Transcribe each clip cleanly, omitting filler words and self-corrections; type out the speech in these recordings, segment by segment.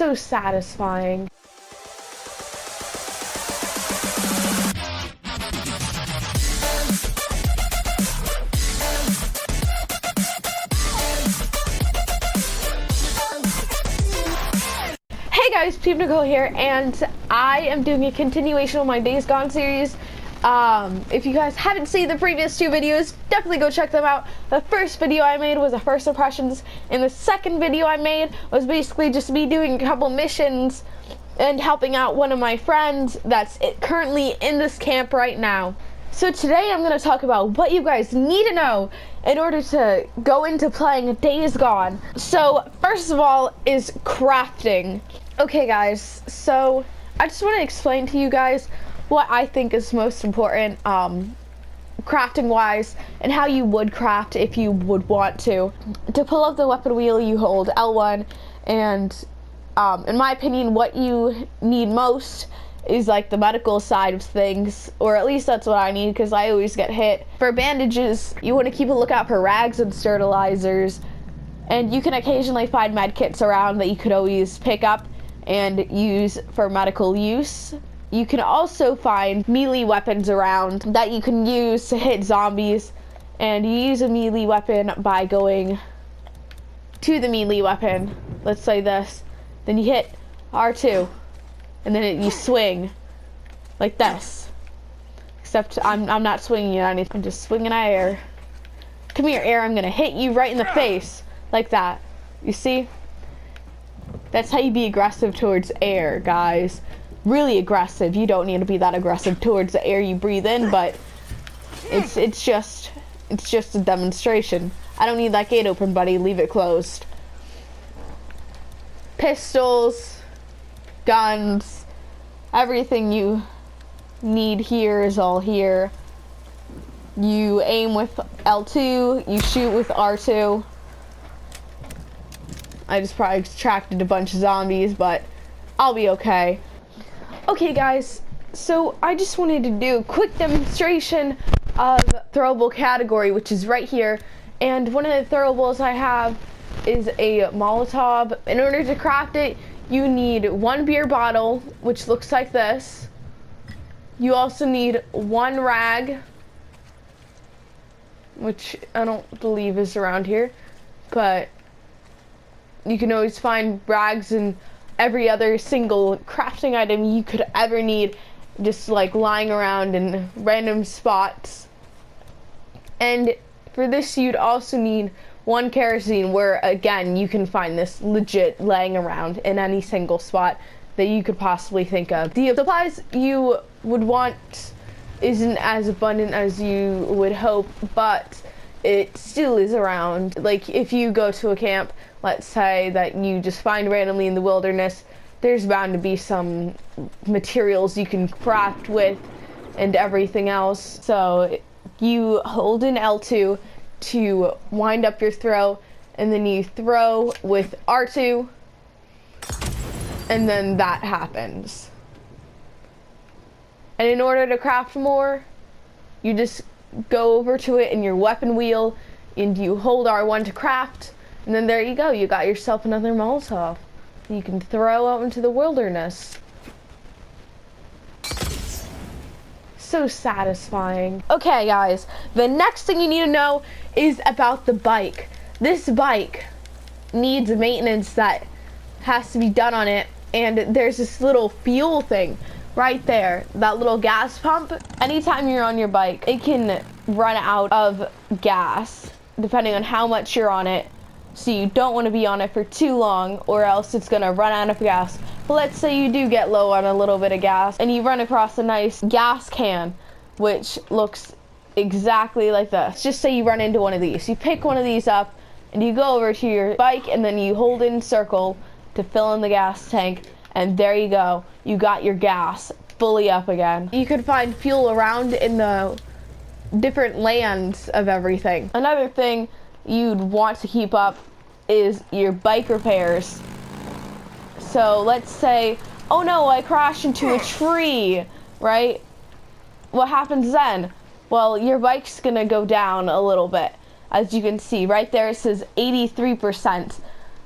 So satisfying. Hey guys, PT3 here, and I am doing a continuation of my Days Gone series. If you guys haven't seen the previous two videos, definitely go check them out. The first video I made was the first impressions, and the second video I made was basically just me doing a couple missions and helping out one of my friends that's currently in this camp right now. So today I'm going to talk about what you guys need to know in order to go into playing Days Gone. So first of all is crafting. Okay guys, so I just want to explain to you guys what I think is most important crafting wise, and how you would craft if you would want to. To pull up the weapon wheel, you hold L1, and in my opinion what you need most is like the medical side of things, or at least that's what I need because I always get hit. For bandages, you want to keep a lookout for rags and sterilizers, and you can occasionally find med kits around that you could always pick up and use for medical use. You can also find melee weapons around that you can use to hit zombies, and you use a melee weapon by going to the melee weapon, let's say this, then you hit R2, and then you swing like this, except I'm not swinging at anything, I'm just swinging at air. Come here, air, I'm gonna hit you right in the face like that. You see? That's how you be aggressive towards air, guys. Really aggressive. You don't need to be that aggressive towards the air you breathe in, but it's just a demonstration. I don't need that gate open, buddy. Leave it closed. Pistols, guns, everything you need here is all here. You aim with L2, you shoot with R2. I just probably attracted a bunch of zombies, but I'll be okay. Okay guys, so I just wanted to do a quick demonstration of throwable category, which is right here, and one of the throwables I have is a Molotov. In order to craft it, you need one beer bottle, which looks like this. You also need one rag, which I don't believe is around here, but you can always find rags and every other single crafting item you could ever need, just like lying around in random spots. And for this you'd also need one kerosene, where again you can find this legit laying around in any single spot that you could possibly think of. The supplies you would want isn't as abundant as you would hope, but it still is around. Like if you go to a camp, let's say that you just find randomly in the wilderness, there's bound to be some materials you can craft with and everything else. So you hold in L2 to wind up your throw, and then you throw with R2, and then that happens. And in order to craft more, you just go over to it in your weapon wheel and you hold R1 to craft, and then there you go, you got yourself another Molotov you can throw out into the wilderness. So satisfying. Okay guys, the next thing you need to know is about the bike. This bike needs maintenance that has to be done on it, and there's this little fuel thing right there, that little gas pump. Anytime you're on your bike, it can run out of gas depending on how much you're on it. So you don't want to be on it for too long, or else it's gonna run out of gas. But let's say you do get low on a little bit of gas and you run across a nice gas can, which looks exactly like this. Just say you run into one of these. You pick one of these up and you go over to your bike, and then you hold in circle to fill in the gas tank, and there you go. You got your gas fully up again. You can find fuel around in the different lands of everything. Another thing you'd want to keep up is your bike repairs. So let's say, oh no, I crashed into a tree, right? What happens then? Well, your bike's gonna go down a little bit. As you can see right there, it says 83%.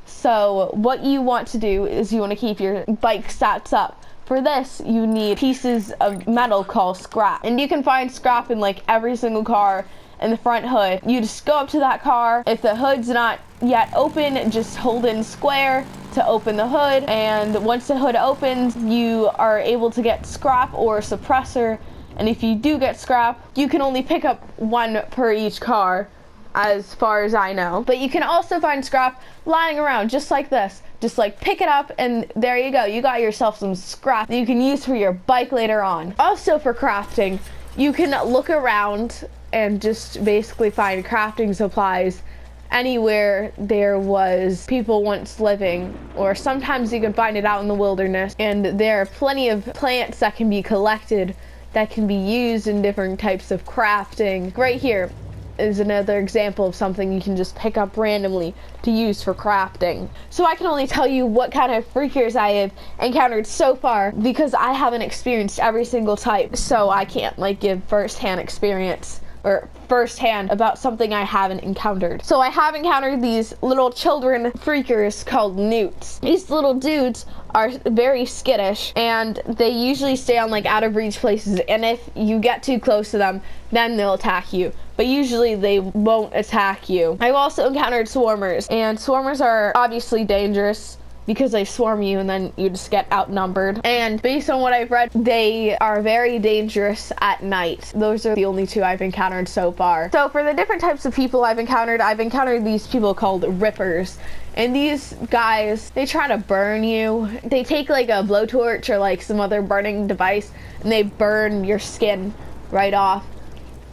So what you want to do is you want to keep your bike stats up. For this, you need pieces of metal called scrap. And you can find scrap in like every single car in the front hood. You just go up to that car. If the hood's not yet open, just hold in square to open the hood. And once the hood opens, you are able to get scrap or suppressor. And if you do get scrap, you can only pick up one per each car, as far as I know. But you can also find scrap lying around just like this. Just like pick it up and there you go. You got yourself some scrap that you can use for your bike later on. Also for crafting, you can look around and just basically find crafting supplies anywhere there was people once living, or sometimes you can find it out in the wilderness. And there are plenty of plants that can be collected that can be used in different types of crafting. Right here is another example of something you can just pick up randomly to use for crafting. So I can only tell you what kind of freakers I have encountered so far because I haven't experienced every single type, so I can't like give first-hand experience or firsthand about something I haven't encountered. So I have encountered these little children freakers called newts. These little dudes are very skittish and they usually stay on like out of reach places, and if you get too close to them, then they'll attack you. But usually they won't attack you. I've also encountered swarmers, and swarmers are obviously dangerous because they swarm you and then you just get outnumbered. And based on what I've read, they are very dangerous at night. Those are the only two I've encountered so far. So for the different types of people I've encountered these people called rippers. And these guys, they try to burn you. They take like a blowtorch or like some other burning device and they burn your skin right off.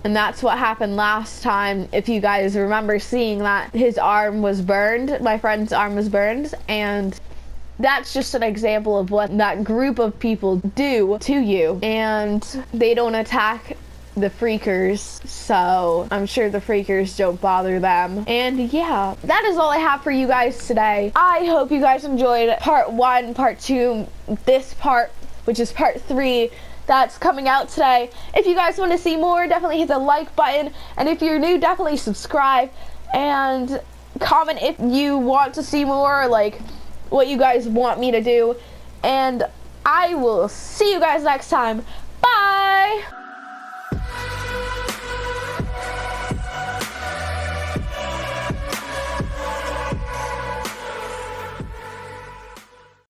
And that's what happened last time. If you guys remember seeing that, his arm was burned. My friend's arm was burned. And that's just an example of what that group of people do to you. And they don't attack the freakers, so I'm sure the freakers don't bother them. And yeah, that is all I have for you guys today. I hope you guys enjoyed part 1, part 2, this part, which is part 3. That's coming out today. If you guys want to see more, definitely hit the like button, and if you're new, definitely subscribe and comment if you want to see more, like what you guys want me to do, and I will see you guys next time. Bye.